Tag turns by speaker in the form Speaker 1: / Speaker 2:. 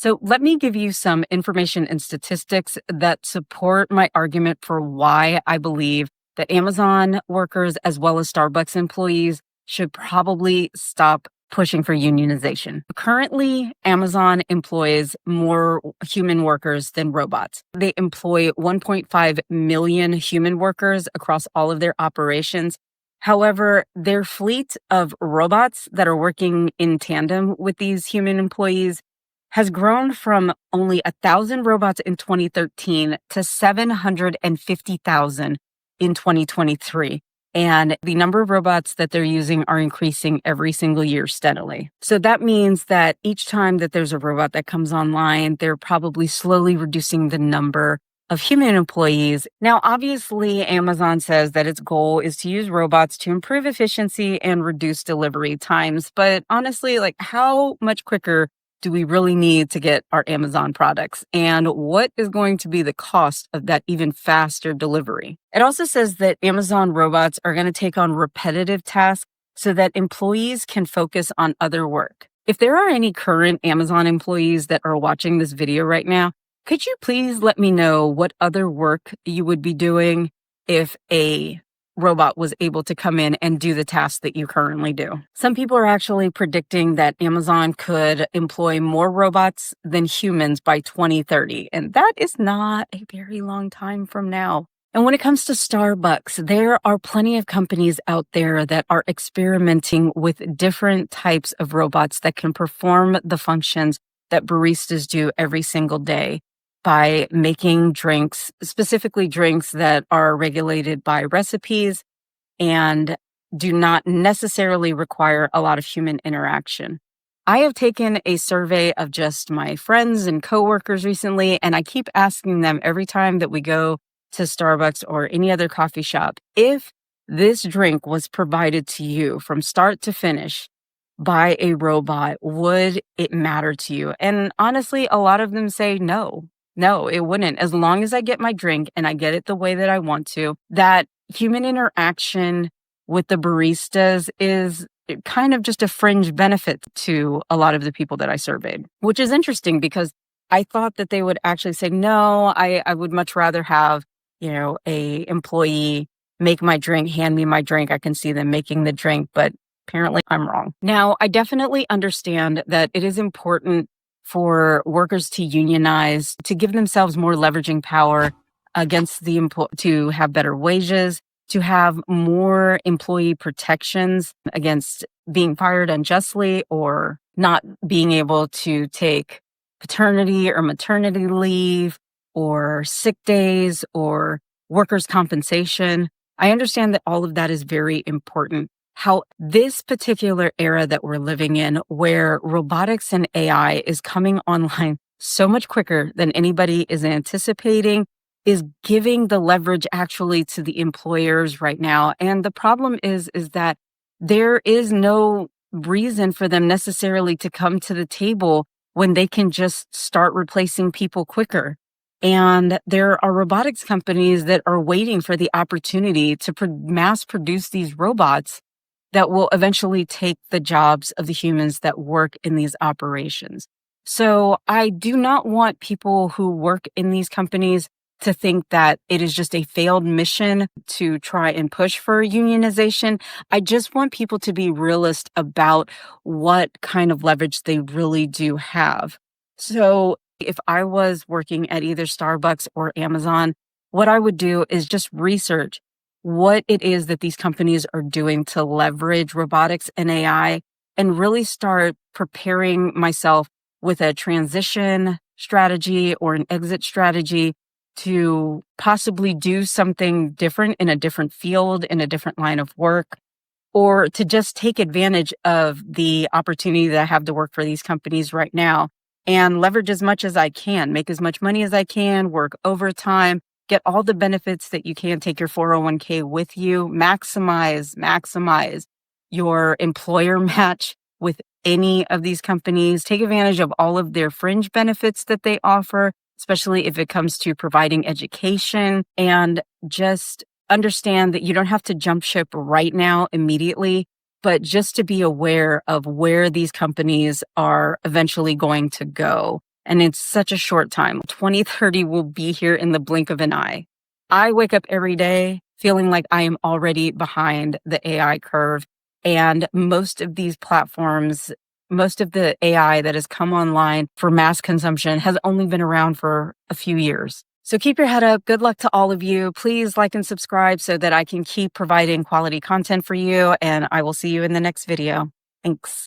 Speaker 1: So let me give you some information and statistics that support my argument for why I believe that Amazon workers as well as Starbucks employees should probably stop pushing for unionization. Currently, Amazon employs more human workers than robots. They employ 1.5 million human workers across all of their operations. However, their fleet of robots that are working in tandem with these human employees has grown from only 1,000 robots in 2013 to 750,000 in 2023. And the number of robots that they're using are increasing every single year steadily. So that means that each time that there's a robot that comes online, they're probably slowly reducing the number of human employees. Now, obviously, Amazon says that its goal is to use robots to improve efficiency and reduce delivery times. But honestly, how much quicker do we really need to get our Amazon products? And what is going to be the cost of that even faster delivery? It also says that Amazon robots are going to take on repetitive tasks so that employees can focus on other work. If there are any current Amazon employees that are watching this video right now, could you please let me know what other work you would be doing if a robot was able to come in and do the tasks that you currently do? Some people are actually predicting that Amazon could employ more robots than humans by 2030, and that is not a very long time from now. And when it comes to Starbucks, there are plenty of companies out there that are experimenting with different types of robots that can perform the functions that baristas do every single day by making drinks, specifically drinks that are regulated by recipes and do not necessarily require a lot of human interaction. I have taken a survey of just my friends and coworkers recently, and I keep asking them every time that we go to Starbucks or any other coffee shop, if this drink was provided to you from start to finish by a robot, would it matter to you? And honestly, a lot of them say no. No, it wouldn't. As long as I get my drink and I get it the way that I want to, that human interaction with the baristas is kind of just a fringe benefit to a lot of the people that I surveyed, which is interesting because I thought that they would actually say, no, I would much rather have, a employee make my drink, hand me my drink. I can see them making the drink, but apparently I'm wrong. Now, I definitely understand that it is important for workers to unionize, to give themselves more leveraging power against the to have better wages, to have more employee protections against being fired unjustly or not being able to take paternity or maternity leave or sick days or workers' compensation. I understand that all of that is very important. How this particular era that we're living in, where robotics and AI is coming online so much quicker than anybody is anticipating, is giving the leverage actually to the employers right now. And the problem is that there is no reason for them necessarily to come to the table when they can just start replacing people quicker. And there are robotics companies that are waiting for the opportunity to mass produce these robots that will eventually take the jobs of the humans that work in these operations. So I do not want people who work in these companies to think that it is just a failed mission to try and push for unionization. I just want people to be realist about what kind of leverage they really do have. So if I was working at either Starbucks or Amazon, what I would do is just research what it is that these companies are doing to leverage robotics and AI and really start preparing myself with a transition strategy or an exit strategy to possibly do something different in a different field, in a different line of work, or to just take advantage of the opportunity that I have to work for these companies right now and leverage as much as I can, make as much money as I can, work overtime, get all the benefits that you can, take your 401k with you, maximize your employer match with any of these companies, take advantage of all of their fringe benefits that they offer, especially if it comes to providing education, and just understand that you don't have to jump ship right now immediately, but just to be aware of where these companies are eventually going to go And it's such a short time. 2030 will be here in the blink of an eye. I wake up every day feeling like I am already behind the AI curve. And most of these platforms, most of the AI that has come online for mass consumption has only been around for a few years. So keep your head up. Good luck to all of you. Please like and subscribe so that I can keep providing quality content for you. And I will see you in the next video. Thanks.